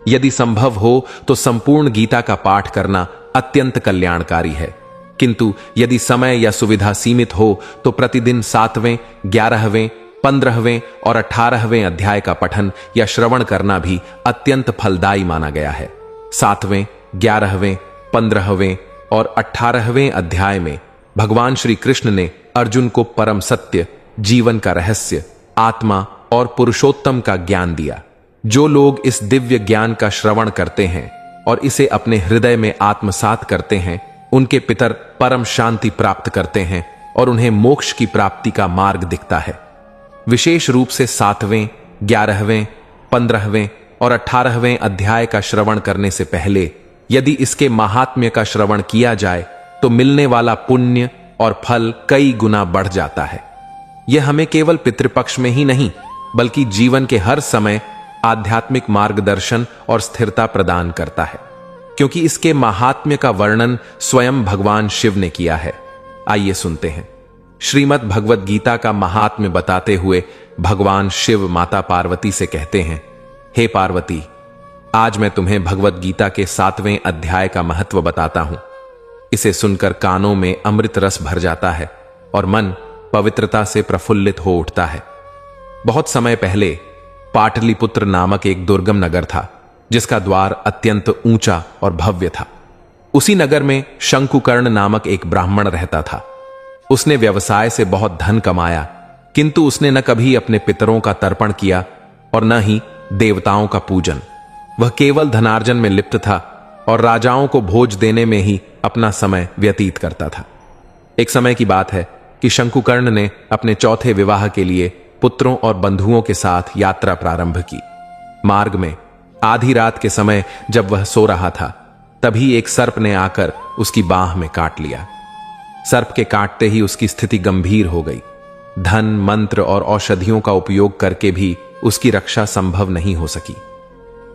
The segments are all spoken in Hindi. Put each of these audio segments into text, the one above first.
यदि संभव हो तो संपूर्ण गीता का पाठ करना अत्यंत कल्याणकारी है, किंतु यदि समय या सुविधा सीमित हो तो प्रतिदिन 7वें, 11वें, 15वें और 18वें अध्याय का पठन या श्रवण करना भी अत्यंत फलदायी माना गया है। 7वें, 11वें, 15वें और 18वें अध्याय में भगवान श्री कृष्ण ने अर्जुन को परम सत्य, जीवन का रहस्य, आत्मा और पुरुषोत्तम का ज्ञान दिया। जो लोग इस दिव्य ज्ञान का श्रवण करते हैं और इसे अपने हृदय में आत्मसात करते हैं, उनके पितर परम शांति प्राप्त करते हैं और उन्हें मोक्ष की प्राप्ति का मार्ग दिखता है। विशेष रूप से 7वें, 11वें, 15वें और 18वें अध्याय का श्रवण करने से पहले यदि इसके महात्म्य का श्रवण किया जाए तो मिलने वाला पुण्य और फल कई गुना बढ़ जाता है। यह हमें केवल पितृपक्ष में ही नहीं बल्कि जीवन के हर समय आध्यात्मिक मार्गदर्शन और स्थिरता प्रदान करता है, क्योंकि इसके महात्म्य का वर्णन स्वयं भगवान शिव ने किया है। आइए सुनते हैं। श्रीमद् भगवत गीता का महात्म्य बताते हुए भगवान शिव माता पार्वती से कहते हैं, हे पार्वती, आज मैं तुम्हें भगवत गीता के 7वें अध्याय का महत्व बताता हूं। इसे सुनकर कानों में अमृत रस भर जाता है और मन पवित्रता से प्रफुल्लित हो उठता है। बहुत समय पहले पाटलिपुत्र नामक एक दुर्गम नगर था, जिसका द्वार अत्यंत ऊंचा और भव्य था। उसी नगर में शंकुकर्ण नामक एक ब्राह्मण रहता था। उसने व्यवसाय से बहुत धन कमाया, किंतु उसने न कभी अपने पितरों का तर्पण किया और न ही देवताओं का पूजन। वह केवल धनार्जन में लिप्त था और राजाओं को भोज देने में ही अपना समय व्यतीत करता था। एक समय की बात है कि शंकुकर्ण ने अपने चौथे विवाह के लिए पुत्रों और बंधुओं के साथ यात्रा प्रारंभ की। मार्ग में आधी रात के समय जब वह सो रहा था, तभी एक सर्प ने आकर उसकी बांह में काट लिया। सर्प के काटते ही उसकी स्थिति गंभीर हो गई। धन, मंत्र और औषधियों का उपयोग करके भी उसकी रक्षा संभव नहीं हो सकी।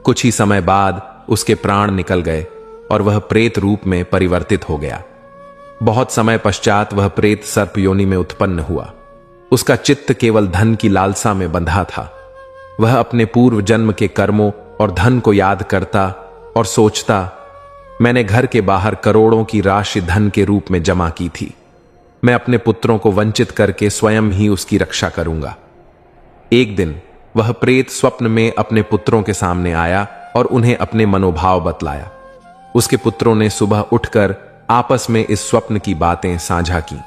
कुछ ही समय बाद उसके प्राण निकल गए और वह प्रेत रूप में परिवर्तित हो गया। बहुत समय पश्चात वह प्रेत सर्प योनि में उत्पन्न हुआ। उसका चित्त केवल धन की लालसा में बंधा था। वह अपने पूर्व जन्म के कर्मों और धन को याद करता और सोचता, मैंने घर के बाहर करोड़ों की राशि धन के रूप में जमा की थी। मैं अपने पुत्रों को वंचित करके स्वयं ही उसकी रक्षा करूंगा। एक दिन वह प्रेत स्वप्न में अपने पुत्रों के सामने आया और उन्हें अपने मनोभाव बतलाया। उसके पुत्रों ने सुबह उठकर आपस में इस स्वप्न की बातें साझा की।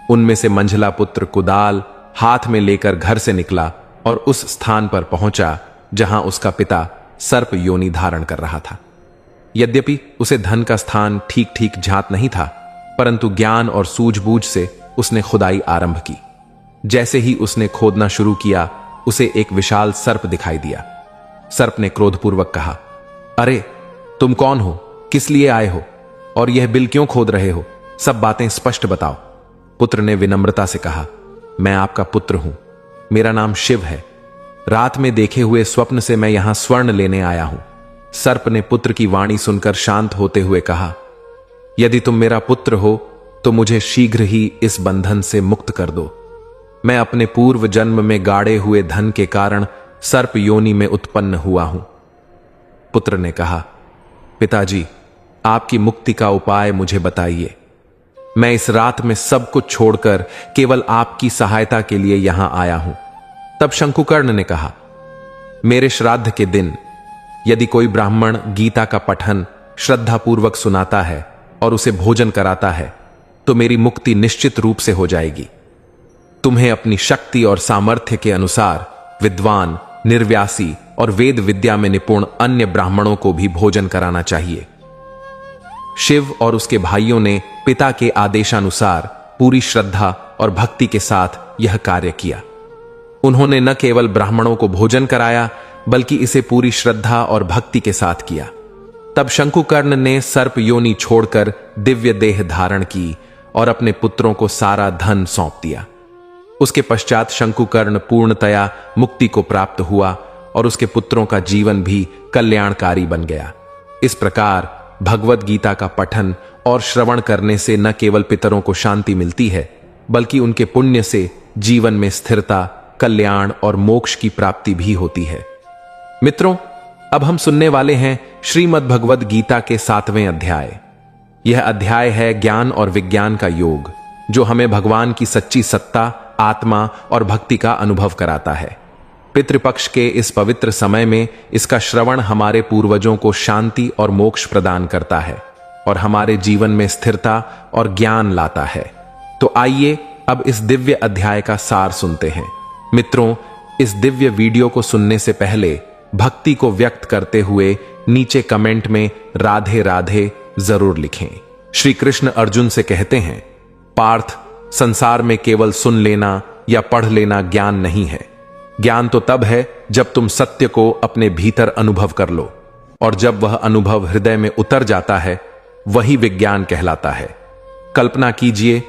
उनमें से मंझला पुत्र कुदाल हाथ में लेकर घर से निकला और उस स्थान पर पहुंचा जहां उसका पिता सर्प योनि धारण कर रहा था। यद्यपि उसे धन का स्थान ठीक ठीक ज्ञात नहीं था, परंतु ज्ञान और सूझबूझ से उसने खुदाई आरंभ की। जैसे ही उसने खोदना शुरू किया, उसे एक विशाल सर्प दिखाई दिया। सर्प ने क्रोधपूर्वक कहा, अरे तुम कौन हो, किस लिए आए हो और यह बिल क्यों खोद रहे हो? सब बातें स्पष्ट बताओ। पुत्र ने विनम्रता से कहा, मैं आपका पुत्र हूं, मेरा नाम शिव है। रात में देखे हुए स्वप्न से मैं यहां स्वर्ण लेने आया हूं। सर्प ने पुत्र की वाणी सुनकर शांत होते हुए कहा, यदि तुम मेरा पुत्र हो तो मुझे शीघ्र ही इस बंधन से मुक्त कर दो। मैं अपने पूर्व जन्म में गाड़े हुए धन के कारण सर्प योनि में उत्पन्न हुआ हूं। पुत्र ने कहा, पिताजी, आपकी मुक्ति का उपाय मुझे बताइए। मैं इस रात में सब कुछ छोड़कर केवल आपकी सहायता के लिए यहां आया हूं। तब शंकुकर्ण ने कहा, मेरे श्राद्ध के दिन यदि कोई ब्राह्मण गीता का पठन श्रद्धापूर्वक सुनाता है और उसे भोजन कराता है तो मेरी मुक्ति निश्चित रूप से हो जाएगी। तुम्हें अपनी शक्ति और सामर्थ्य के अनुसार विद्वान, निर्व्यासी और वेद विद्या में निपुण अन्य ब्राह्मणों को भी भोजन कराना चाहिए। शिव और उसके भाइयों ने पिता के आदेशानुसार पूरी श्रद्धा और भक्ति के साथ यह कार्य किया। उन्होंने न केवल ब्राह्मणों को भोजन कराया, बल्कि इसे पूरी श्रद्धा और भक्ति के साथ किया। तब शंकुकर्ण ने सर्प योनि छोड़कर दिव्य देह धारण की और अपने पुत्रों को सारा धन सौंप दिया। उसके पश्चात शंकुकर्ण पूर्णतया मुक्ति को प्राप्त हुआ और उसके पुत्रों का जीवन भी कल्याणकारी बन गया। इस प्रकार भगवत गीता का पठन और श्रवण करने से न केवल पितरों को शांति मिलती है, बल्कि उनके पुण्य से जीवन में स्थिरता, कल्याण और मोक्ष की प्राप्ति भी होती है। मित्रों, अब हम सुनने वाले हैं श्रीमद् भगवद गीता के 7वें अध्याय। यह अध्याय है ज्ञान और विज्ञान का योग, जो हमें भगवान की सच्ची सत्ता, आत्मा और भक्ति का अनुभव कराता है। पितृपक्ष के इस पवित्र समय में इसका श्रवण हमारे पूर्वजों को शांति और मोक्ष प्रदान करता है और हमारे जीवन में स्थिरता और ज्ञान लाता है। तो आइए अब इस दिव्य अध्याय का सार सुनते हैं। मित्रों, इस दिव्य वीडियो को सुनने से पहले भक्ति को व्यक्त करते हुए नीचे कमेंट में राधे राधे जरूर लिखें। श्री कृष्ण अर्जुन से कहते हैं, पार्थ, संसार में केवल सुन लेना या पढ़ लेना ज्ञान नहीं है। ज्ञान तो तब है जब तुम सत्य को अपने भीतर अनुभव कर लो, और जब वह अनुभव हृदय में उतर जाता है वही विज्ञान कहलाता है। कल्पना कीजिए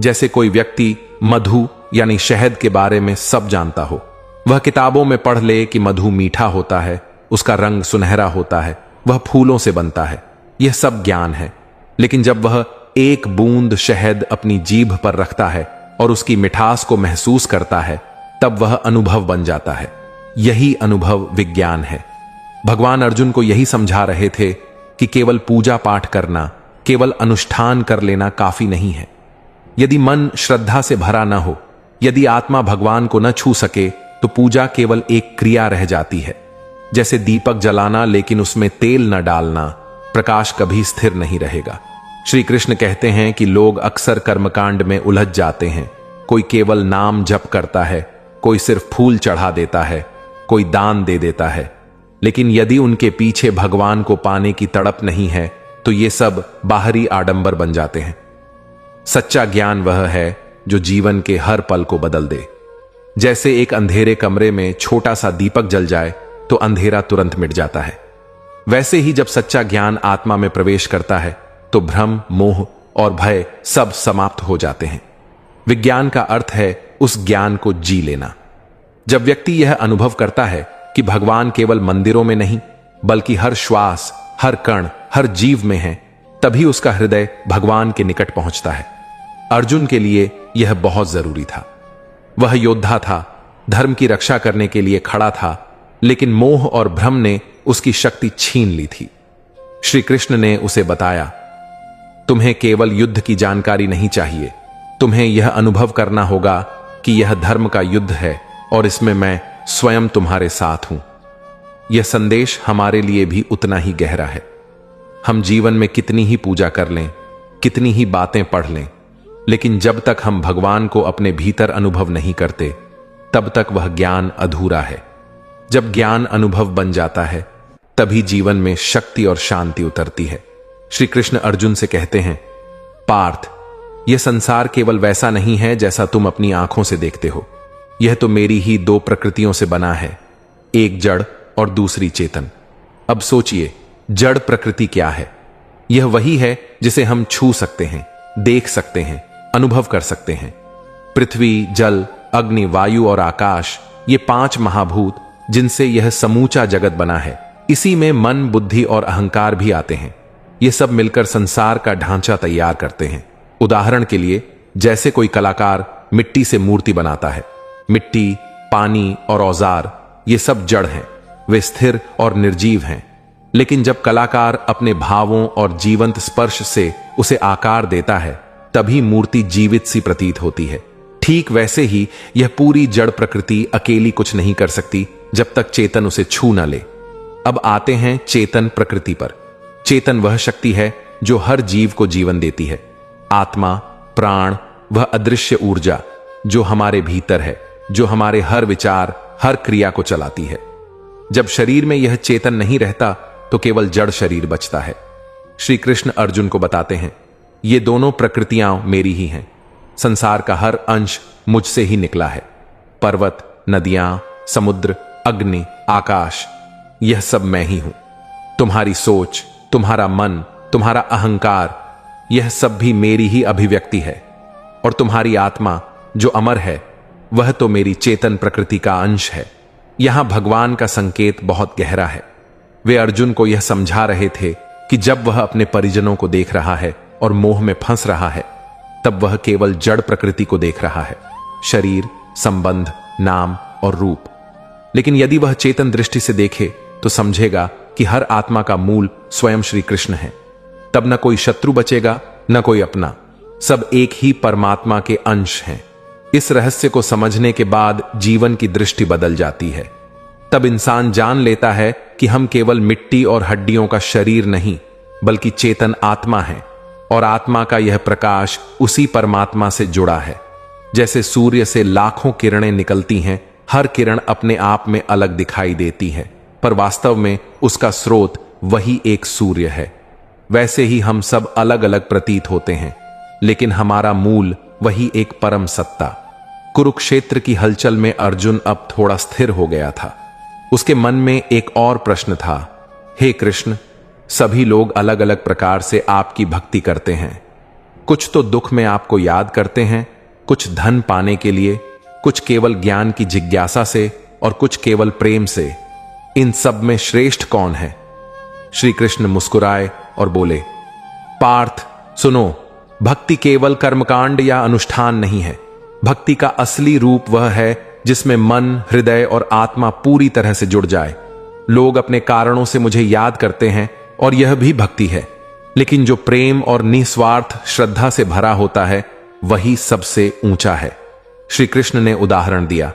जैसे कोई व्यक्ति मधु यानी शहद के बारे में सब जानता हो। वह किताबों में पढ़ ले कि मधु मीठा होता है, उसका रंग सुनहरा होता है, वह फूलों से बनता है। यह सब ज्ञान है। लेकिन जब वह एक बूंद शहद अपनी जीभ पर रखता है और उसकी मिठास को महसूस करता है, तब वह अनुभव बन जाता है। यही अनुभव विज्ञान है। भगवान अर्जुन को यही समझा रहे थे कि केवल पूजा पाठ करना, केवल अनुष्ठान कर लेना काफी नहीं है। यदि मन श्रद्धा से भरा न हो, यदि आत्मा भगवान को न छू सके, तो पूजा केवल एक क्रिया रह जाती है। जैसे दीपक जलाना लेकिन उसमें तेल न डालना, प्रकाश कभी स्थिर नहीं रहेगा। श्री कृष्ण कहते हैं कि लोग अक्सर कर्मकांड में उलझ जाते हैं। कोई केवल नाम जप करता है, कोई सिर्फ फूल चढ़ा देता है, कोई दान दे देता है, लेकिन यदि उनके पीछे भगवान को पाने की तड़प नहीं है तो ये सब बाहरी आडंबर बन जाते हैं। सच्चा ज्ञान वह है जो जीवन के हर पल को बदल दे। जैसे एक अंधेरे कमरे में छोटा सा दीपक जल जाए तो अंधेरा तुरंत मिट जाता है, वैसे ही जब सच्चा ज्ञान आत्मा में प्रवेश करता है तो भ्रम, मोह और भय सब समाप्त हो जाते हैं। विज्ञान का अर्थ है उस ज्ञान को जी लेना। जब व्यक्ति यह अनुभव करता है कि भगवान केवल मंदिरों में नहीं बल्कि हर श्वास, हर कण, हर जीव में है, तभी उसका हृदय भगवान के निकट पहुंचता है। अर्जुन के लिए यह बहुत जरूरी था। वह योद्धा था, धर्म की रक्षा करने के लिए खड़ा था, लेकिन मोह और भ्रम ने उसकी शक्ति छीन ली थी। श्री कृष्ण ने उसे बताया, तुम्हें केवल युद्ध की जानकारी नहीं चाहिए, तुम्हें यह अनुभव करना होगा कि यह धर्म का युद्ध है और इसमें मैं स्वयं तुम्हारे साथ हूं। यह संदेश हमारे लिए भी उतना ही गहरा है। हम जीवन में कितनी ही पूजा कर लें, कितनी ही बातें पढ़ लें, लेकिन जब तक हम भगवान को अपने भीतर अनुभव नहीं करते, तब तक वह ज्ञान अधूरा है। जब ज्ञान अनुभव बन जाता है, तभी जीवन में शक्ति और शांति उतरती है। श्री कृष्ण अर्जुन से कहते हैं, पार्थ, यह संसार केवल वैसा नहीं है जैसा तुम अपनी आंखों से देखते हो। यह तो मेरी ही दो प्रकृतियों से बना है, एक जड़ और दूसरी चेतन। अब सोचिए, जड़ प्रकृति क्या है? यह वही है जिसे हम छू सकते हैं, देख सकते हैं, अनुभव कर सकते हैं। पृथ्वी, जल, अग्नि, वायु और आकाश, ये 5 महाभूत जिनसे यह समूचा जगत बना है। इसी में मन, बुद्धि और अहंकार भी आते हैं। ये सब मिलकर संसार का ढांचा तैयार करते हैं। उदाहरण के लिए, जैसे कोई कलाकार मिट्टी से मूर्ति बनाता है। मिट्टी, पानी और औजार, ये सब जड़ हैं, वे स्थिर और निर्जीव हैं। लेकिन जब कलाकार अपने भावों और जीवंत स्पर्श से उसे आकार देता है, तभी मूर्ति जीवित सी प्रतीत होती है। ठीक वैसे ही यह पूरी जड़ प्रकृति अकेली कुछ नहीं कर सकती जब तक चेतन उसे छू न ले। अब आते हैं चेतन प्रकृति पर। चेतन वह शक्ति है जो हर जीव को जीवन देती है। आत्मा, प्राण, वह अदृश्य ऊर्जा जो हमारे भीतर है, जो हमारे हर विचार, हर क्रिया को चलाती है। जब शरीर में यह चेतन नहीं रहता तो केवल जड़ शरीर बचता है। श्री कृष्ण अर्जुन को बताते हैं, ये दोनों प्रकृतियां मेरी ही हैं। संसार का हर अंश मुझसे ही निकला है। पर्वत, नदियां, समुद्र, अग्नि, आकाश, यह सब मैं ही हूं। तुम्हारी सोच, तुम्हारा मन, तुम्हारा अहंकार, यह सब भी मेरी ही अभिव्यक्ति है। और तुम्हारी आत्मा जो अमर है, वह तो मेरी चेतन प्रकृति का अंश है। यहां भगवान का संकेत बहुत गहरा है। वे अर्जुन को यह समझा रहे थे कि जब वह अपने परिजनों को देख रहा है और मोह में फंस रहा है, तब वह केवल जड़ प्रकृति को देख रहा है, शरीर, संबंध, नाम और रूप। लेकिन यदि वह चेतन दृष्टि से देखे तो समझेगा कि हर आत्मा का मूल स्वयं श्री कृष्ण है। तब न कोई शत्रु बचेगा, न कोई अपना, सब एक ही परमात्मा के अंश हैं। इस रहस्य को समझने के बाद जीवन की दृष्टि बदल जाती है। तब इंसान जान लेता है कि हम केवल मिट्टी और हड्डियों का शरीर नहीं, बल्कि चेतन आत्मा है, और आत्मा का यह प्रकाश उसी परमात्मा से जुड़ा है। जैसे सूर्य से लाखों किरणें निकलती हैं, हर किरण अपने आप में अलग दिखाई देती है, पर वास्तव में उसका स्रोत वही एक सूर्य है। वैसे ही हम सब अलग अलग प्रतीत होते हैं, लेकिन हमारा मूल वही एक परम सत्ता। कुरुक्षेत्र की हलचल में अर्जुन अब थोड़ा स्थिर हो गया था। उसके मन में एक और प्रश्न था। हे कृष्ण, सभी लोग अलग अलग प्रकार से आपकी भक्ति करते हैं। कुछ तो दुख में आपको याद करते हैं, कुछ धन पाने के लिए, कुछ केवल ज्ञान की जिज्ञासा से, और कुछ केवल प्रेम से। इन सब में श्रेष्ठ कौन है? श्री कृष्ण मुस्कुराए और बोले, पार्थ सुनो, भक्ति केवल कर्मकांड या अनुष्ठान नहीं है। भक्ति का असली रूप वह है जिसमें मन, हृदय और आत्मा पूरी तरह से जुड़ जाए। लोग अपने कारणों से मुझे याद करते हैं, और यह भी भक्ति है, लेकिन जो प्रेम और निस्वार्थ श्रद्धा से भरा होता है वही सबसे ऊंचा है। श्री कृष्ण ने उदाहरण दिया।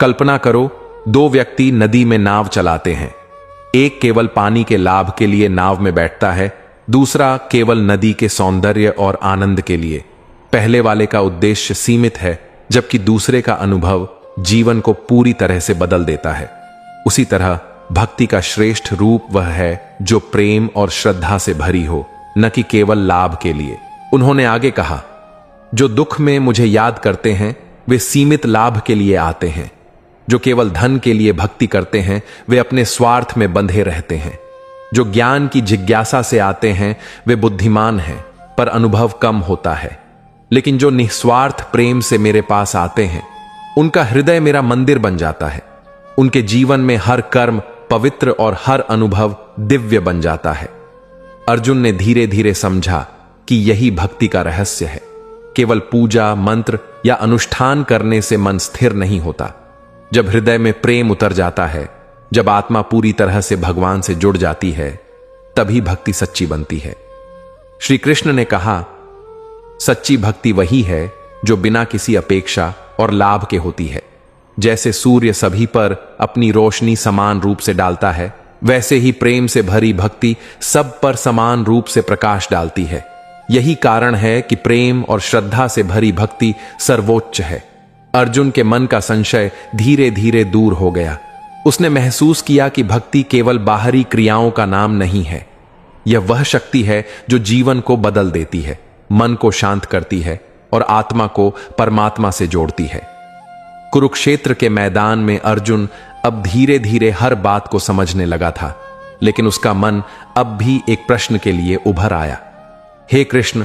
कल्पना करो, दो व्यक्ति नदी में नाव चलाते हैं। एक केवल पानी के लाभ के लिए नाव में बैठता है, दूसरा केवल नदी के सौंदर्य और आनंद के लिए। पहले वाले का उद्देश्य सीमित है, जबकि दूसरे का अनुभव जीवन को पूरी तरह से बदल देता है। उसी तरह भक्ति का श्रेष्ठ रूप वह है जो प्रेम और श्रद्धा से भरी हो, न कि केवल लाभ के लिए। उन्होंने आगे कहा, जो दुख में मुझे याद करते हैं वे सीमित लाभ के लिए आते हैं। जो केवल धन के लिए भक्ति करते हैं वे अपने स्वार्थ में बंधे रहते हैं। जो ज्ञान की जिज्ञासा से आते हैं वे बुद्धिमान हैं, पर अनुभव कम होता है। लेकिन जो निस्वार्थ प्रेम से मेरे पास आते हैं, उनका हृदय मेरा मंदिर बन जाता है। उनके जीवन में हर कर्म पवित्र और हर अनुभव दिव्य बन जाता है। अर्जुन ने धीरे धीरे समझा कि यही भक्ति का रहस्य है। केवल पूजा, मंत्र या अनुष्ठान करने से मन स्थिर नहीं होता। जब हृदय में प्रेम उतर जाता है, जब आत्मा पूरी तरह से भगवान से जुड़ जाती है, तभी भक्ति सच्ची बनती है। श्री कृष्ण ने कहा, सच्ची भक्ति वही है जो बिना किसी अपेक्षा और लाभ के होती है। जैसे सूर्य सभी पर अपनी रोशनी समान रूप से डालता है, वैसे ही प्रेम से भरी भक्ति सब पर समान रूप से प्रकाश डालती है। यही कारण है कि प्रेम और श्रद्धा से भरी भक्ति सर्वोच्च है। अर्जुन के मन का संशय धीरे धीरे दूर हो गया। उसने महसूस किया कि भक्ति केवल बाहरी क्रियाओं का नाम नहीं है। यह वह शक्ति है जो जीवन को बदल देती है, मन को शांत करती है और आत्मा को परमात्मा से जोड़ती है। कुरुक्षेत्र के मैदान में अर्जुन अब धीरे धीरे हर बात को समझने लगा था, लेकिन उसका मन अब भी एक प्रश्न के लिए उभर आया। हे कृष्ण,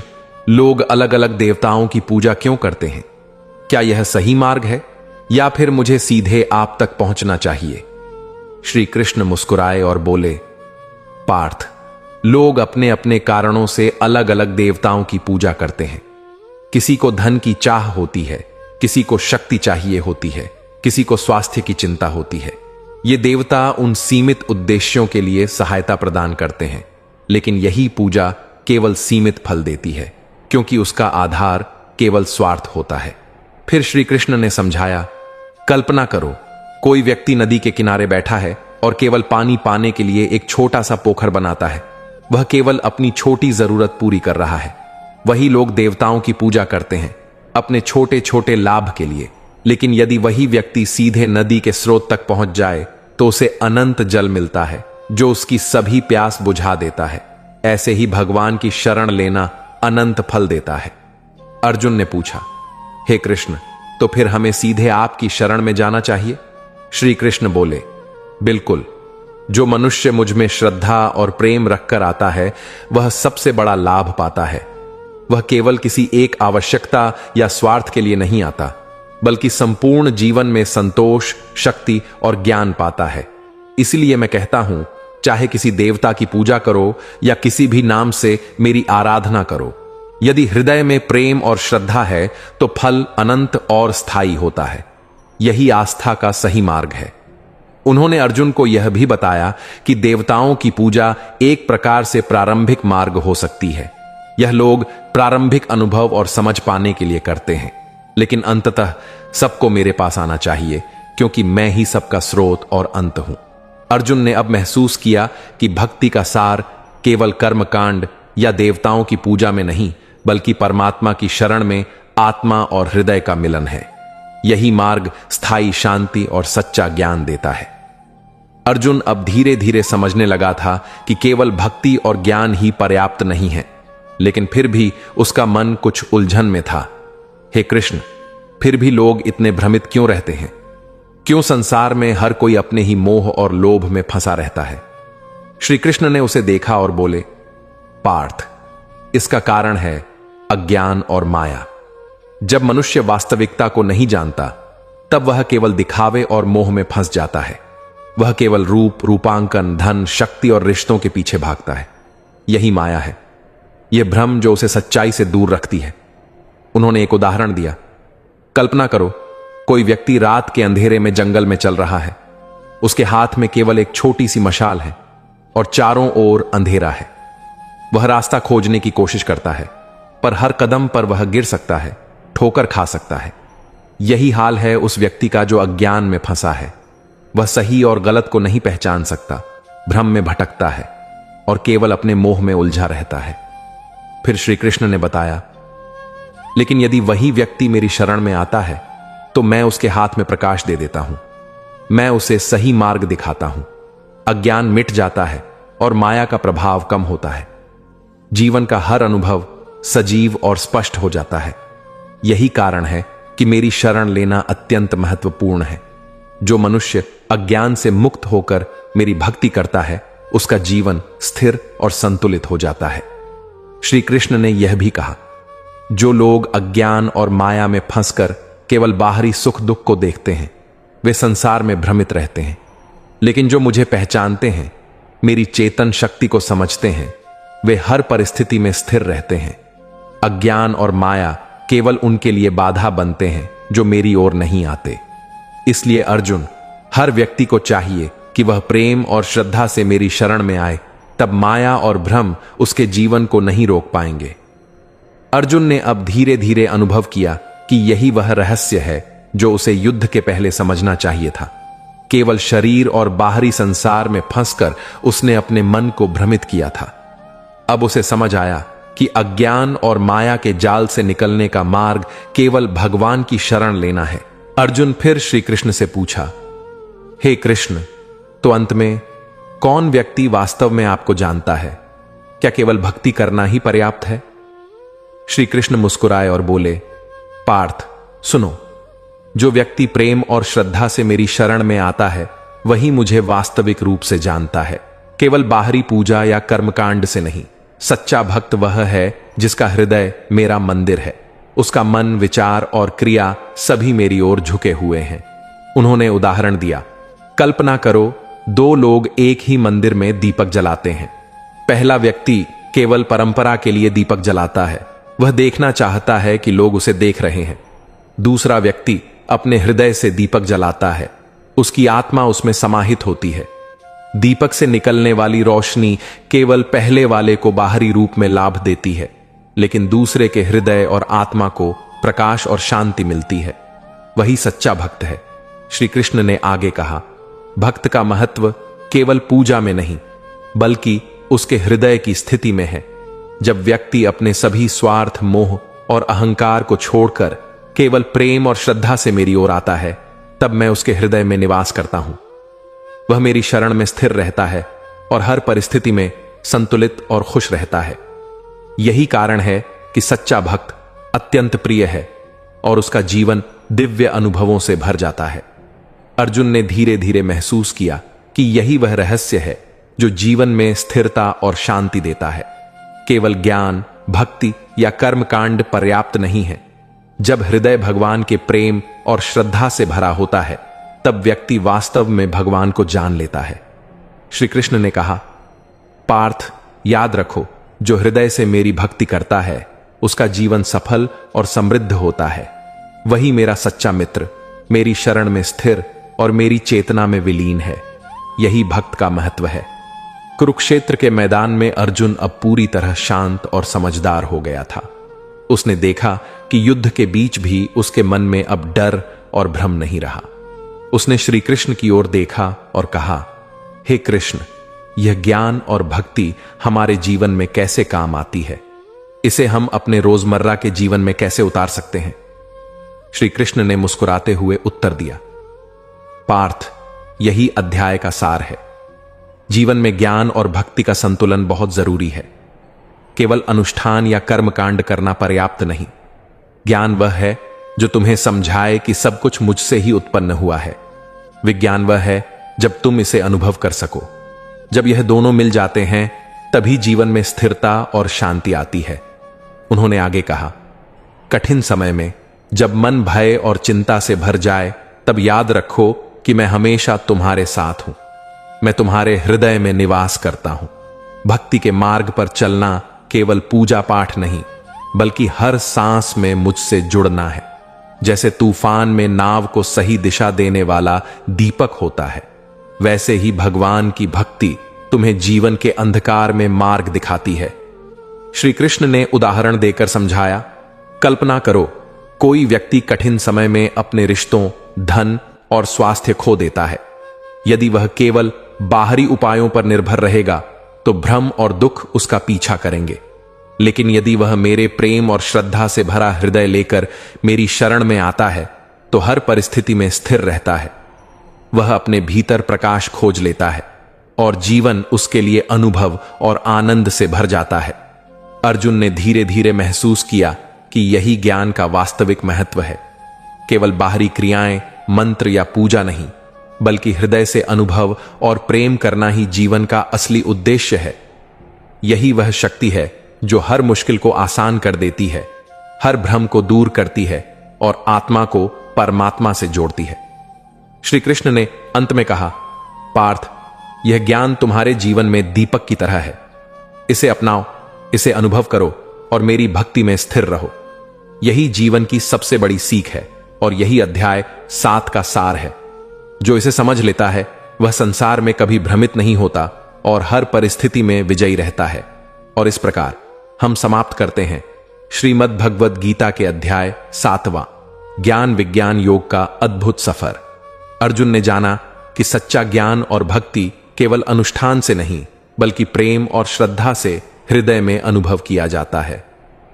लोग अलग अलग देवताओं की पूजा क्यों करते हैं? क्या यह सही मार्ग है, या फिर मुझे सीधे आप तक पहुंचना चाहिए? श्री कृष्ण मुस्कुराए और बोले, पार्थ, लोग अपने अपने कारणों से अलग अलग देवताओं की पूजा करते हैं। किसी को धन की चाह होती है, किसी को शक्ति चाहिए होती है, किसी को स्वास्थ्य की चिंता होती है। ये देवता उन सीमित उद्देश्यों के लिए सहायता प्रदान करते हैं, लेकिन यही पूजा केवल सीमित फल देती है, क्योंकि उसका आधार केवल स्वार्थ होता है। फिर श्री कृष्ण ने समझाया, कल्पना करो, कोई व्यक्ति नदी के किनारे बैठा है और केवल पानी पाने के लिए एक छोटा सा पोखर बनाता है। वह केवल अपनी छोटी जरूरत पूरी कर रहा है। वही लोग देवताओं की पूजा करते हैं अपने छोटे छोटे लाभ के लिए, लेकिन यदि वही व्यक्ति सीधे नदी के स्रोत तक पहुंच जाए तो उसे अनंत जल मिलता है, जो उसकी सभी प्यास बुझा देता है। ऐसे ही भगवान की शरण लेना अनंत फल देता है। अर्जुन ने पूछा, हे कृष्ण, तो फिर हमें सीधे आपकी शरण में जाना चाहिए? श्री कृष्ण बोले, बिल्कुल। जो मनुष्य मुझ में श्रद्धा और प्रेम रखकर आता है वह सबसे बड़ा लाभ पाता है। वह केवल किसी एक आवश्यकता या स्वार्थ के लिए नहीं आता, बल्कि संपूर्ण जीवन में संतोष, शक्ति और ज्ञान पाता है। इसलिए मैं कहता हूं, चाहे किसी देवता की पूजा करो या किसी भी नाम से मेरी आराधना करो, यदि हृदय में प्रेम और श्रद्धा है तो फल अनंत और स्थायी होता है। यही आस्था का सही मार्ग है। उन्होंने अर्जुन को यह भी बताया कि देवताओं की पूजा एक प्रकार से प्रारंभिक मार्ग हो सकती है। यह लोग प्रारंभिक अनुभव और समझ पाने के लिए करते हैं, लेकिन अंततः सबको मेरे पास आना चाहिए, क्योंकि मैं ही सबका स्रोत और अंत हूं। अर्जुन ने अब महसूस किया कि भक्ति का सार केवल कर्मकांड या देवताओं की पूजा में नहीं, बल्कि परमात्मा की शरण में आत्मा और हृदय का मिलन है। यही मार्ग स्थायी शांति और सच्चा ज्ञान देता है। अर्जुन अब धीरे धीरे समझने लगा था कि केवल भक्ति और ज्ञान ही पर्याप्त नहीं है, लेकिन फिर भी उसका मन कुछ उलझन में था। हे कृष्ण, फिर भी लोग इतने भ्रमित क्यों रहते हैं? क्यों संसार में हर कोई अपने ही मोह और लोभ में फंसा रहता है? श्री कृष्ण ने उसे देखा और बोले, पार्थ, इसका कारण है अज्ञान और माया। जब मनुष्य वास्तविकता को नहीं जानता, तब वह केवल दिखावे और मोह में फंस जाता है। वह केवल रूप, रूपांकन, धन, शक्ति और रिश्तों के पीछे भागता है। यही माया है, यह भ्रम जो उसे सच्चाई से दूर रखती है। उन्होंने एक उदाहरण दिया। कल्पना करो, कोई व्यक्ति रात के अंधेरे में जंगल में चल रहा है। उसके हाथ में केवल एक छोटी सी मशाल है और चारों ओर अंधेरा है। वह रास्ता खोजने की कोशिश करता है, पर हर कदम पर वह गिर सकता है, ठोकर खा सकता है। यही हाल है उस व्यक्ति का जो अज्ञान में फंसा है। वह सही और गलत को नहीं पहचान सकता, भ्रम में भटकता है और केवल अपने मोह में उलझा रहता है। फिर श्री कृष्ण ने बताया, लेकिन यदि वही व्यक्ति मेरी शरण में आता है, तो मैं उसके हाथ में प्रकाश दे देता हूं। मैं उसे सही मार्ग दिखाता हूं। अज्ञान मिट जाता है और माया का प्रभाव कम होता है। जीवन का हर अनुभव सजीव और स्पष्ट हो जाता है। यही कारण है कि मेरी शरण लेना अत्यंत महत्वपूर्ण है। जो मनुष्य अज्ञान से मुक्त होकर मेरी भक्ति करता है, उसका जीवन स्थिर और संतुलित हो जाता है। श्री कृष्ण ने यह भी कहा, जो लोग अज्ञान और माया में फंसकर केवल बाहरी सुख दुख को देखते हैं, वे संसार में भ्रमित रहते हैं। लेकिन जो मुझे पहचानते हैं, मेरी चेतन शक्ति को समझते हैं, वे हर परिस्थिति में स्थिर रहते हैं। अज्ञान और माया केवल उनके लिए बाधा बनते हैं जो मेरी ओर नहीं आते। इसलिए अर्जुन, हर व्यक्ति को चाहिए कि वह प्रेम और श्रद्धा से मेरी शरण में आए, तब माया और भ्रम उसके जीवन को नहीं रोक पाएंगे। अर्जुन ने अब धीरे धीरे अनुभव किया कि यही वह रहस्य है जो उसे युद्ध के पहले समझना चाहिए था। केवल शरीर और बाहरी संसार में फंसकर उसने अपने मन को भ्रमित किया था। अब उसे समझ आया कि अज्ञान और माया के जाल से निकलने का मार्ग केवल भगवान की शरण लेना है। अर्जुन फिर श्री कृष्ण से पूछा, हे कृष्ण, तो अंत में कौन व्यक्ति वास्तव में आपको जानता है? क्या केवल भक्ति करना ही पर्याप्त है? श्री कृष्ण मुस्कुराए और बोले, पार्थ, सुनो, जो व्यक्ति प्रेम और श्रद्धा से मेरी शरण में आता है, वही मुझे वास्तविक रूप से जानता है, केवल बाहरी पूजा या कर्मकांड से नहीं। सच्चा भक्त वह है जिसका हृदय मेरा मंदिर है। उसका मन, विचार और क्रिया सभी मेरी ओर झुके हुए हैं। उन्होंने उदाहरण दिया, कल्पना करो, दो लोग एक ही मंदिर में दीपक जलाते हैं। पहला व्यक्ति केवल परंपरा के लिए दीपक जलाता है, वह देखना चाहता है कि लोग उसे देख रहे हैं। दूसरा व्यक्ति अपने हृदय से दीपक जलाता है, उसकी आत्मा उसमें समाहित होती है। दीपक से निकलने वाली रोशनी केवल पहले वाले को बाहरी रूप में लाभ देती है, लेकिन दूसरे के हृदय और आत्मा को प्रकाश और शांति मिलती है। वही सच्चा भक्त है। श्री कृष्ण ने आगे कहा, भक्त का महत्व केवल पूजा में नहीं, बल्कि उसके हृदय की स्थिति में है। जब व्यक्ति अपने सभी स्वार्थ, मोह और अहंकार को छोड़कर केवल प्रेम और श्रद्धा से मेरी ओर आता है, तब मैं उसके हृदय में निवास करता हूं। वह मेरी शरण में स्थिर रहता है और हर परिस्थिति में संतुलित और खुश रहता है। यही कारण है कि सच्चा भक्त अत्यंत प्रिय है और उसका जीवन दिव्य अनुभवों से भर जाता है। अर्जुन ने धीरे धीरे महसूस किया कि यही वह रहस्य है जो जीवन में स्थिरता और शांति देता है। केवल ज्ञान, भक्ति या कर्मकांड पर्याप्त नहीं है। जब हृदय भगवान के प्रेम और श्रद्धा से भरा होता है, तब व्यक्ति वास्तव में भगवान को जान लेता है। श्री कृष्ण ने कहा, पार्थ, याद रखो, जो हृदय से मेरी भक्ति करता है, उसका जीवन सफल और समृद्ध होता है। वही मेरा सच्चा मित्र, मेरी शरण में स्थिर और मेरी चेतना में विलीन है। यही भक्त का महत्व है। कुरुक्षेत्र के मैदान में अर्जुन अब पूरी तरह शांत और समझदार हो गया था। उसने देखा कि युद्ध के बीच भी उसके मन में अब डर और भ्रम नहीं रहा। उसने श्री कृष्ण की ओर देखा और कहा, हे कृष्ण, यह ज्ञान और भक्ति हमारे जीवन में कैसे काम आती है? इसे हम अपने रोजमर्रा के जीवन में कैसे उतार सकते हैं? श्री कृष्ण ने मुस्कुराते हुए उत्तर दिया, पार्थ, यही अध्याय का सार है। जीवन में ज्ञान और भक्ति का संतुलन बहुत जरूरी है। केवल अनुष्ठान या कर्मकांड करना पर्याप्त नहीं। ज्ञान वह है जो तुम्हें समझाए कि सब कुछ मुझसे ही उत्पन्न हुआ है। विज्ञान वह है जब तुम इसे अनुभव कर सको। जब यह दोनों मिल जाते हैं तभी जीवन में स्थिरता और शांति आती है। उन्होंने आगे कहा, कठिन समय में जब मन भय और चिंता से भर जाए तब याद रखो कि मैं हमेशा तुम्हारे साथ हूं। मैं तुम्हारे हृदय में निवास करता हूं। भक्ति के मार्ग पर चलना केवल पूजा पाठ नहीं, बल्कि हर सांस में मुझसे जुड़ना है। जैसे तूफान में नाव को सही दिशा देने वाला दीपक होता है, वैसे ही भगवान की भक्ति तुम्हें जीवन के अंधकार में मार्ग दिखाती है। श्री कृष्ण ने उदाहरण देकर समझाया, कल्पना करो, कोई व्यक्ति कठिन समय में अपने रिश्तों, धन और स्वास्थ्य खो देता है। यदि वह केवल बाहरी उपायों पर निर्भर रहेगा तो भ्रम और दुख उसका पीछा करेंगे। लेकिन यदि वह मेरे प्रेम और श्रद्धा से भरा हृदय लेकर मेरी शरण में आता है तो हर परिस्थिति में स्थिर रहता है। वह अपने भीतर प्रकाश खोज लेता है और जीवन उसके लिए अनुभव और आनंद से भर जाता है। अर्जुन ने धीरे धीरे महसूस किया कि यही ज्ञान का वास्तविक महत्व है। केवल बाहरी क्रियाएं, मंत्र या पूजा नहीं, बल्कि हृदय से अनुभव और प्रेम करना ही जीवन का असली उद्देश्य है। यही वह शक्ति है जो हर मुश्किल को आसान कर देती है, हर भ्रम को दूर करती है और आत्मा को परमात्मा से जोड़ती है। श्री कृष्ण ने अंत में कहा, पार्थ, यह ज्ञान तुम्हारे जीवन में दीपक की तरह है। इसे अपनाओ, इसे अनुभव करो और मेरी भक्ति में स्थिर रहो। यही जीवन की सबसे बड़ी सीख है और यही अध्याय 7 का सार है। जो इसे समझ लेता है वह संसार में कभी भ्रमित नहीं होता और हर परिस्थिति में विजयी रहता है। और इस प्रकार हम समाप्त करते हैं श्रीमद् भगवद गीता के अध्याय 7वां, ज्ञान विज्ञान योग का अद्भुत सफर। अर्जुन ने जाना कि सच्चा ज्ञान और भक्ति केवल अनुष्ठान से नहीं, बल्कि प्रेम और श्रद्धा से हृदय में अनुभव किया जाता है।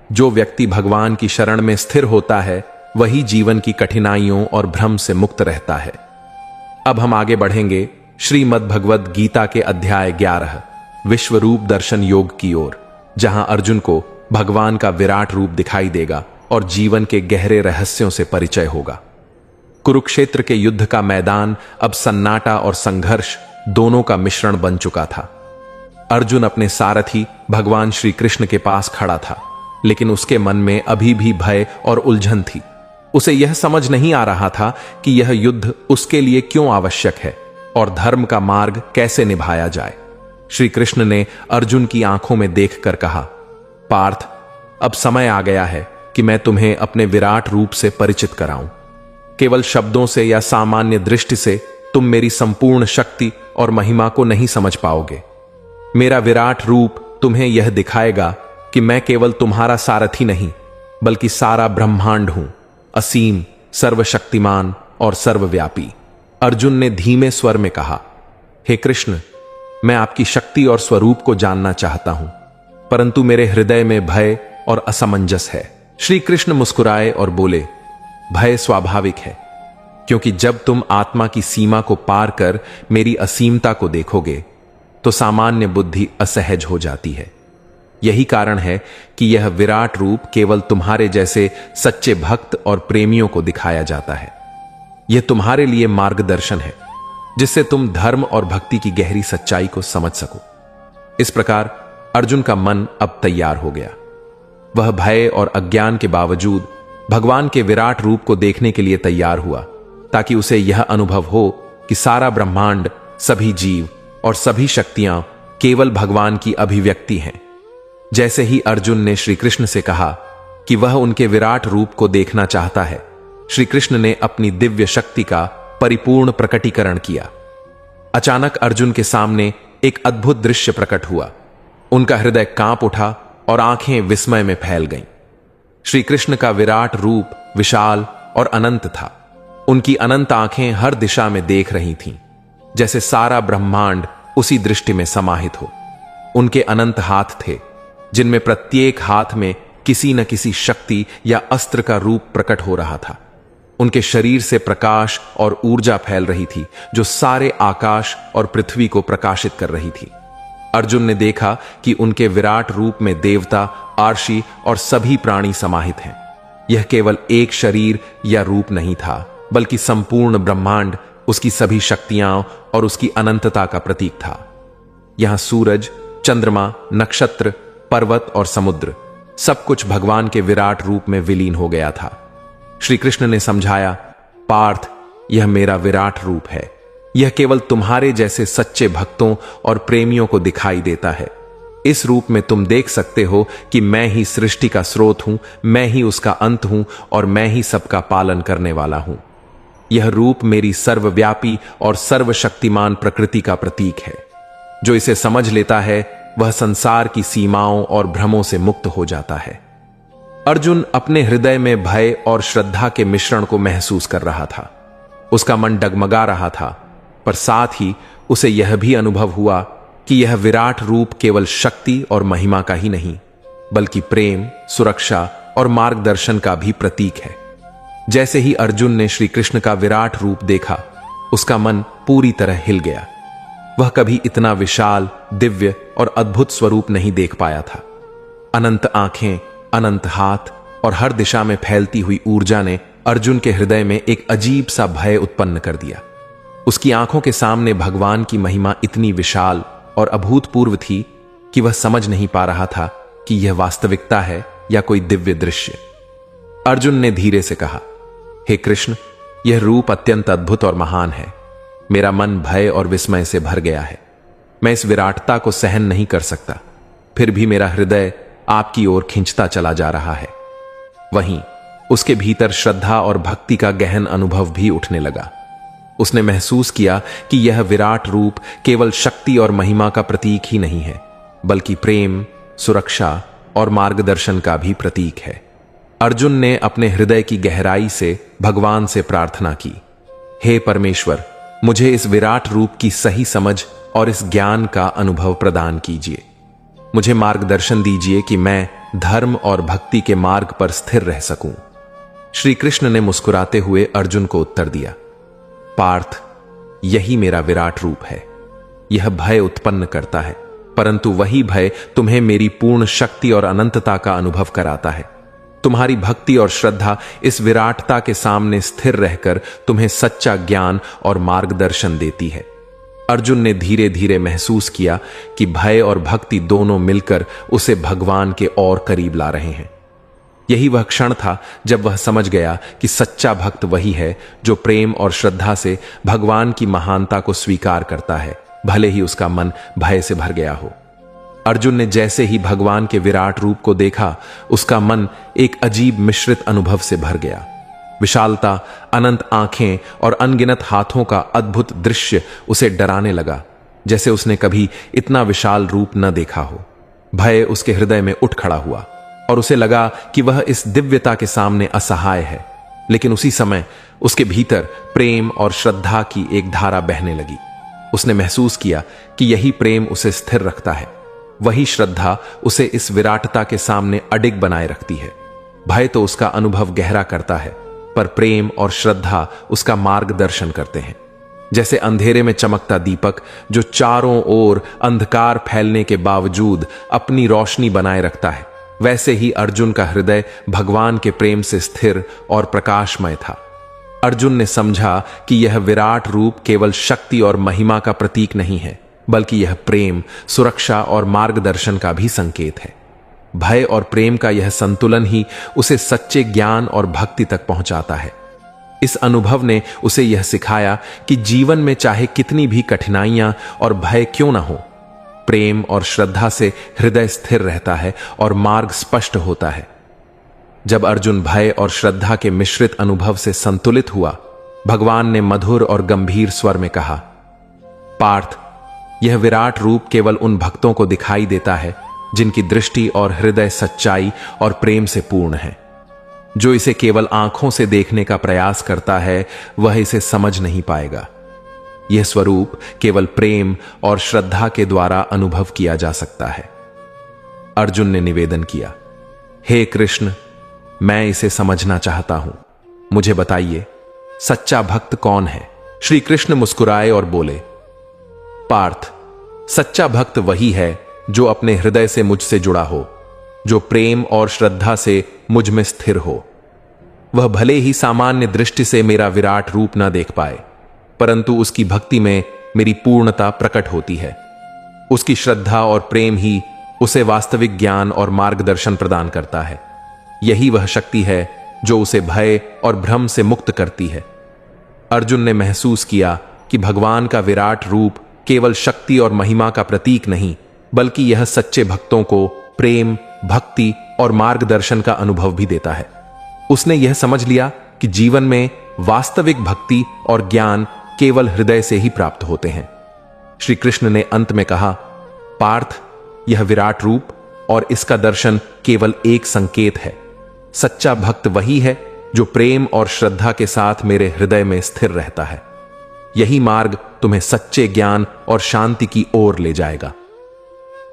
जो व्यक्ति भगवान की शरण में स्थिर होता है वही जीवन की कठिनाइयों और भ्रम से मुक्त रहता है। अब हम आगे बढ़ेंगे श्रीमद् भगवद गीता के अध्याय 11, विश्व रूप दर्शन योग की ओर, जहां अर्जुन को भगवान का विराट रूप दिखाई देगा और जीवन के गहरे रहस्यों से परिचय होगा। कुरुक्षेत्र के युद्ध का मैदान अब सन्नाटा और संघर्ष दोनों का मिश्रण बन चुका था। अर्जुन अपने सारथी भगवान श्री कृष्ण के पास खड़ा था, लेकिन उसके मन में अभी भी भय और उलझन थी। उसे यह समझ नहीं आ रहा था कि यह युद्ध उसके लिए क्यों आवश्यक है और धर्म का मार्ग कैसे निभाया जाए। श्री कृष्ण ने अर्जुन की आंखों में देखकर कहा, पार्थ, अब समय आ गया है कि मैं तुम्हें अपने विराट रूप से परिचित कराऊं। केवल शब्दों से या सामान्य दृष्टि से तुम मेरी संपूर्ण शक्ति और महिमा को नहीं समझ पाओगे। मेरा विराट रूप तुम्हें यह दिखाएगा कि मैं केवल तुम्हारा सारथी नहीं, बल्कि सारा ब्रह्मांड हूं, असीम, सर्वशक्तिमान और सर्वव्यापी। अर्जुन ने धीमे स्वर में कहा, हे कृष्ण, मैं आपकी शक्ति और स्वरूप को जानना चाहता हूं, परंतु मेरे हृदय में भय और असमंजस है। श्री कृष्ण मुस्कुराए और बोले, भय स्वाभाविक है, क्योंकि जब तुम आत्मा की सीमा को पार कर मेरी असीमता को देखोगे तो सामान्य बुद्धि असहज हो जाती है। यही कारण है कि यह विराट रूप केवल तुम्हारे जैसे सच्चे भक्त और प्रेमियों को दिखाया जाता है। यह तुम्हारे लिए मार्गदर्शन है, जिससे तुम धर्म और भक्ति की गहरी सच्चाई को समझ सको। इस प्रकार अर्जुन का मन अब तैयार हो गया। वह भय और अज्ञान के बावजूद भगवान के विराट रूप को देखने के लिए तैयार हुआ, ताकि उसे यह अनुभव हो कि सारा ब्रह्मांड, सभी जीव और सभी शक्तियां केवल भगवान की अभिव्यक्ति हैं। जैसे ही अर्जुन ने श्री कृष्ण से कहा कि वह उनके विराट रूप को देखना चाहता है, श्री कृष्ण ने अपनी दिव्य शक्ति का परिपूर्ण प्रकटीकरण किया। अचानक अर्जुन के सामने एक अद्भुत दृश्य प्रकट हुआ। उनका हृदय कांप उठा और आंखें विस्मय में फैल गईं। श्री कृष्ण का विराट रूप विशाल और अनंत था। उनकी अनंत आंखें हर दिशा में देख रही थीं, जैसे सारा ब्रह्मांड उसी दृष्टि में समाहित हो। उनके अनंत हाथ थे, जिनमें प्रत्येक हाथ में किसी न किसी शक्ति या अस्त्र का रूप प्रकट हो रहा था। उनके शरीर से प्रकाश और ऊर्जा फैल रही थी, जो सारे आकाश और पृथ्वी को प्रकाशित कर रही थी। अर्जुन ने देखा कि उनके विराट रूप में देवता, आर्षि और सभी प्राणी समाहित हैं। यह केवल एक शरीर या रूप नहीं था, बल्कि संपूर्ण ब्रह्मांड, उसकी सभी शक्तियां और उसकी अनंतता का प्रतीक था। यहां सूरज, चंद्रमा, नक्षत्र, पर्वत और समुद्र, सब कुछ भगवान के विराट रूप में विलीन हो गया था। श्री कृष्ण ने समझाया, पार्थ, यह मेरा विराट रूप है। यह केवल तुम्हारे जैसे सच्चे भक्तों और प्रेमियों को दिखाई देता है। इस रूप में तुम देख सकते हो कि मैं ही सृष्टि का स्रोत हूं, मैं ही उसका अंत हूं और मैं ही सबका पालन करने वाला हूं। यह रूप मेरी सर्वव्यापी और सर्वशक्तिमान प्रकृति का प्रतीक है। जो इसे समझ लेता है वह संसार की सीमाओं और भ्रमों से मुक्त हो जाता है। अर्जुन अपने हृदय में भय और श्रद्धा के मिश्रण को महसूस कर रहा था। उसका मन डगमगा रहा था, पर साथ ही उसे यह भी अनुभव हुआ कि यह विराट रूप केवल शक्ति और महिमा का ही नहीं, बल्कि प्रेम, सुरक्षा और मार्गदर्शन का भी प्रतीक है। जैसे ही अर्जुन ने श्री कृष्ण का विराट रूप देखा, उसका मन पूरी तरह हिल गया। वह कभी इतना विशाल, दिव्य और अद्भुत स्वरूप नहीं देख पाया था। अनंत आंखें, अनंत हाथ और हर दिशा में फैलती हुई ऊर्जा ने अर्जुन के हृदय में एक अजीब सा भय उत्पन्न कर दिया। उसकी आंखों के सामने भगवान की महिमा इतनी विशाल और अभूतपूर्व थी कि वह समझ नहीं पा रहा था कि यह वास्तविकता है या कोई दिव्य दृश्य। अर्जुन ने धीरे से कहा, हे कृष्ण, यह रूप अत्यंत अद्भुत और महान है। मेरा मन भय और विस्मय से भर गया है। मैं इस विराटता को सहन नहीं कर सकता, फिर भी मेरा हृदय आपकी ओर खींचता चला जा रहा है। वहीं उसके भीतर श्रद्धा और भक्ति का गहन अनुभव भी उठने लगा। उसने महसूस किया कि यह विराट रूप केवल शक्ति और महिमा का प्रतीक ही नहीं है, बल्कि प्रेम, सुरक्षा और मार्गदर्शन का भी प्रतीक है। अर्जुन ने अपने हृदय की गहराई से भगवान से प्रार्थना की, हे परमेश्वर, मुझे इस विराट रूप की सही समझ और इस ज्ञान का अनुभव प्रदान कीजिए। मुझे मार्गदर्शन दीजिए कि मैं धर्म और भक्ति के मार्ग पर स्थिर रह सकूं। श्री कृष्ण ने मुस्कुराते हुए अर्जुन को उत्तर दिया, पार्थ, यही मेरा विराट रूप है। यह भय उत्पन्न करता है, परंतु वही भय तुम्हें मेरी पूर्ण शक्ति और अनंतता का अनुभव कराता है। तुम्हारी भक्ति और श्रद्धा इस विराटता के सामने स्थिर रहकर तुम्हें सच्चा ज्ञान और मार्गदर्शन देती है। अर्जुन ने धीरे धीरे महसूस किया कि भय और भक्ति दोनों मिलकर उसे भगवान के और करीब ला रहे हैं। यही वह क्षण था जब वह समझ गया कि सच्चा भक्त वही है जो प्रेम और श्रद्धा से भगवान की महानता को स्वीकार करता है, भले ही उसका मन भय से भर गया हो। अर्जुन ने जैसे ही भगवान के विराट रूप को देखा, उसका मन एक अजीब मिश्रित अनुभव से भर गया। विशालता, अनंत आंखें और अनगिनत हाथों का अद्भुत दृश्य उसे डराने लगा, जैसे उसने कभी इतना विशाल रूप न देखा हो। भय उसके हृदय में उठ खड़ा हुआ और उसे लगा कि वह इस दिव्यता के सामने असहाय है। लेकिन उसी समय उसके भीतर प्रेम और श्रद्धा की एक धारा बहने लगी। उसने महसूस किया कि यही प्रेम उसे स्थिर रखता है, वही श्रद्धा उसे इस विराटता के सामने अडिग बनाए रखती है। भय तो उसका अनुभव गहरा करता है, पर प्रेम और श्रद्धा उसका मार्गदर्शन करते हैं। जैसे अंधेरे में चमकता दीपक जो चारों ओर अंधकार फैलने के बावजूद अपनी रोशनी बनाए रखता है, वैसे ही अर्जुन का हृदय भगवान के प्रेम से स्थिर और प्रकाशमय था। अर्जुन ने समझा कि यह विराट रूप केवल शक्ति और महिमा का प्रतीक नहीं है, बल्कि यह प्रेम, सुरक्षा और मार्गदर्शन का भी संकेत है। भय और प्रेम का यह संतुलन ही उसे सच्चे ज्ञान और भक्ति तक पहुंचाता है। इस अनुभव ने उसे यह सिखाया कि जीवन में चाहे कितनी भी कठिनाइयां और भय क्यों ना हो, प्रेम और श्रद्धा से हृदय स्थिर रहता है और मार्ग स्पष्ट होता है। जब अर्जुन भय और श्रद्धा के मिश्रित अनुभव से संतुलित हुआ, भगवान ने मधुर और गंभीर स्वर में कहा, पार्थ, यह विराट रूप केवल उन भक्तों को दिखाई देता है जिनकी दृष्टि और हृदय सच्चाई और प्रेम से पूर्ण है। जो इसे केवल आंखों से देखने का प्रयास करता है वह इसे समझ नहीं पाएगा। यह स्वरूप केवल प्रेम और श्रद्धा के द्वारा अनुभव किया जा सकता है। अर्जुन ने निवेदन किया, हे कृष्ण, मैं इसे समझना चाहता हूं, मुझे बताइए सच्चा भक्त कौन है। श्री कृष्ण मुस्कुराए और बोले, पार्थ, सच्चा भक्त वही है जो अपने हृदय से मुझसे जुड़ा हो, जो प्रेम और श्रद्धा से मुझ में स्थिर हो। वह भले ही सामान्य दृष्टि से मेरा विराट रूप ना देख पाए, परंतु उसकी भक्ति में मेरी पूर्णता प्रकट होती है। उसकी श्रद्धा और प्रेम ही उसे वास्तविक ज्ञान और मार्गदर्शन प्रदान करता है। यही वह शक्ति है जो उसे भय और भ्रम से मुक्त करती है। अर्जुन ने महसूस किया कि भगवान का विराट रूप केवल शक्ति और महिमा का प्रतीक नहीं, बल्कि यह सच्चे भक्तों को प्रेम, भक्ति और मार्गदर्शन का अनुभव भी देता है। उसने यह समझ लिया कि जीवन में वास्तविक भक्ति और ज्ञान केवल हृदय से ही प्राप्त होते हैं। श्री कृष्ण ने अंत में कहा, पार्थ, यह विराट रूप और इसका दर्शन केवल एक संकेत है। सच्चा भक्त वही है जो प्रेम और श्रद्धा के साथ मेरे हृदय में स्थिर रहता है। यही मार्ग तुम्हें सच्चे ज्ञान और शांति की ओर ले जाएगा।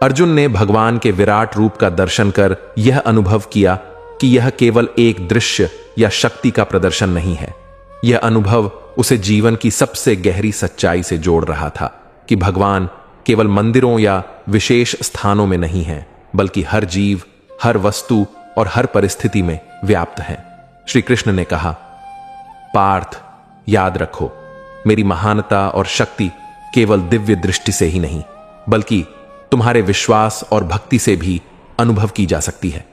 अर्जुन ने भगवान के विराट रूप का दर्शन कर यह अनुभव किया कि यह केवल एक दृश्य या शक्ति का प्रदर्शन नहीं है। यह अनुभव उसे जीवन की सबसे गहरी सच्चाई से जोड़ रहा था कि भगवान केवल मंदिरों या विशेष स्थानों में नहीं है, बल्कि हर जीव, हर वस्तु और हर परिस्थिति में व्याप्त है। श्री कृष्ण ने कहा, पार्थ, याद रखो, मेरी महानता और शक्ति केवल दिव्य दृष्टि से ही नहीं, बल्कि तुम्हारे विश्वास और भक्ति से भी अनुभव की जा सकती है।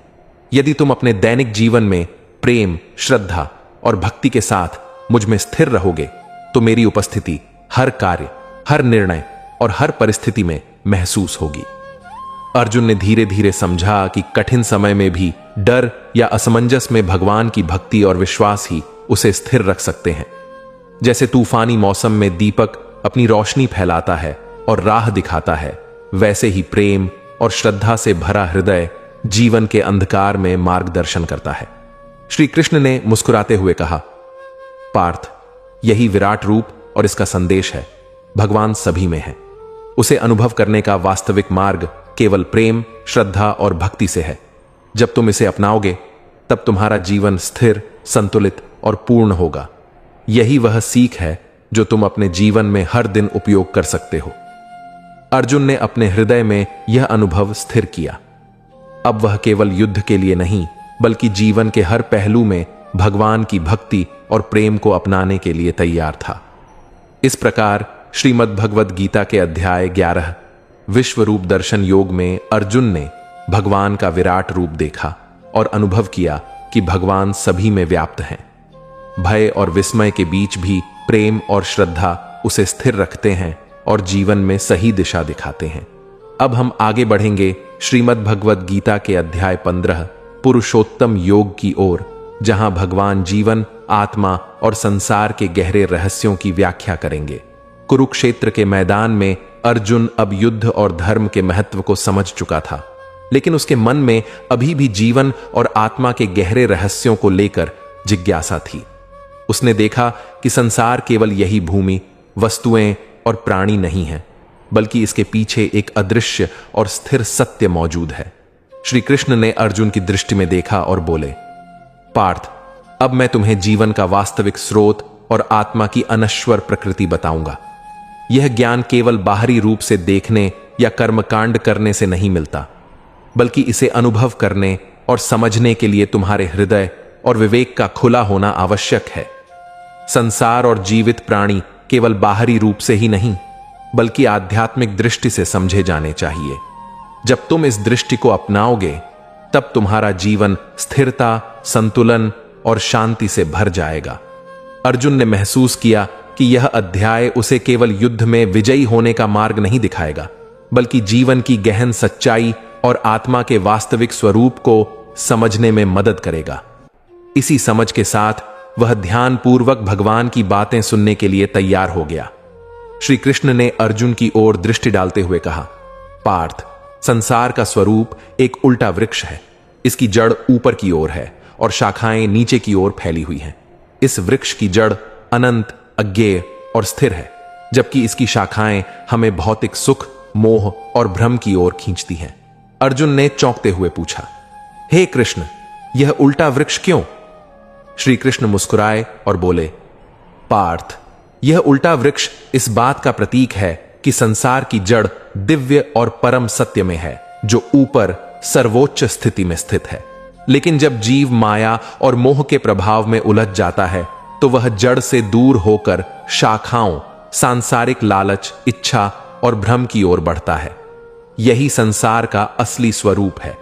यदि तुम अपने दैनिक जीवन में प्रेम, श्रद्धा और भक्ति के साथ मुझ में स्थिर रहोगे, तो मेरी उपस्थिति हर कार्य, हर निर्णय और हर परिस्थिति में महसूस होगी। अर्जुन ने धीरे धीरे समझा कि कठिन समय में भी डर या असमंजस में भगवान की भक्ति और विश्वास ही उसे स्थिर रख सकते हैं। जैसे तूफानी मौसम में दीपक अपनी रोशनी फैलाता है और राह दिखाता है, वैसे ही प्रेम और श्रद्धा से भरा हृदय जीवन के अंधकार में मार्गदर्शन करता है। श्री कृष्ण ने मुस्कुराते हुए कहा, पार्थ, यही विराट रूप और इसका संदेश है। भगवान सभी में है। उसे अनुभव करने का वास्तविक मार्ग केवल प्रेम, श्रद्धा और भक्ति से है। जब तुम इसे अपनाओगे, तब तुम्हारा जीवन स्थिर, संतुलित और पूर्ण होगा। यही वह सीख है जो तुम अपने जीवन में हर दिन उपयोग कर सकते हो। अर्जुन ने अपने हृदय में यह अनुभव स्थिर किया। अब वह केवल युद्ध के लिए नहीं, बल्कि जीवन के हर पहलू में भगवान की भक्ति और प्रेम को अपनाने के लिए तैयार था। इस प्रकार श्रीमद् भगवद गीता के अध्याय 11 विश्व रूप दर्शन योग में अर्जुन ने भगवान का विराट रूप देखा और अनुभव किया कि भगवान सभी में व्याप्त हैं। भय और विस्मय के बीच भी प्रेम और श्रद्धा उसे स्थिर रखते हैं और जीवन में सही दिशा दिखाते हैं। अब हम आगे बढ़ेंगे श्रीमद् भगवद गीता के अध्याय 15 पुरुषोत्तम योग की ओर, जहां भगवान जीवन, आत्मा और संसार के गहरे रहस्यों की व्याख्या करेंगे। कुरुक्षेत्र के मैदान में अर्जुन अब युद्ध और धर्म के महत्व को समझ चुका था, लेकिन उसके मन में अभी भी जीवन और आत्मा के गहरे रहस्यों को लेकर जिज्ञासा थी। उसने देखा कि संसार केवल यही भूमि, वस्तुएं और प्राणी नहीं है, बल्कि इसके पीछे एक अदृश्य और स्थिर सत्य मौजूद है। श्री कृष्ण ने अर्जुन की दृष्टि में देखा और बोले, पार्थ, अब मैं तुम्हें जीवन का वास्तविक स्रोत और आत्मा की अनश्वर प्रकृति बताऊंगा। यह ज्ञान केवल बाहरी रूप से देखने या कर्मकांड करने से नहीं मिलता, बल्कि इसे अनुभव करने और समझने के लिए तुम्हारे हृदय और विवेक का खुला होना आवश्यक है। संसार और जीवित प्राणी केवल बाहरी रूप से ही नहीं, बल्कि आध्यात्मिक दृष्टि से समझे जाने चाहिए। जब तुम इस दृष्टि को अपनाओगे, तब तुम्हारा जीवन स्थिरता, संतुलन और शांति से भर जाएगा। अर्जुन ने महसूस किया कि यह अध्याय उसे केवल युद्ध में विजयी होने का मार्ग नहीं दिखाएगा, बल्कि जीवन की गहन सच्चाई और आत्मा के वास्तविक स्वरूप को समझने में मदद करेगा। इसी समझ के साथ वह ध्यानपूर्वक भगवान की बातें सुनने के लिए तैयार हो गया। श्री कृष्ण ने अर्जुन की ओर दृष्टि डालते हुए कहा, पार्थ, संसार का स्वरूप एक उल्टा वृक्ष है। इसकी जड़ ऊपर की ओर है और शाखाएं नीचे की ओर फैली हुई हैं। इस वृक्ष की जड़ अनंत, अज्ञेय और स्थिर है, जबकि इसकी शाखाएं हमें भौतिक सुख, मोह और भ्रम की ओर खींचती हैं। अर्जुन ने चौंकते हुए पूछा, हे कृष्ण, यह उल्टा वृक्ष क्यों? श्री कृष्ण मुस्कुराए और बोले, पार्थ, यह उल्टा वृक्ष इस बात का प्रतीक है कि संसार की जड़ दिव्य और परम सत्य में है, जो ऊपर सर्वोच्च स्थिति में स्थित है। लेकिन जब जीव माया और मोह के प्रभाव में उलझ जाता है तो वह जड़ से दूर होकर शाखाओं, सांसारिक लालच, इच्छा और भ्रम की ओर बढ़ता है। यही संसार का असली स्वरूप है।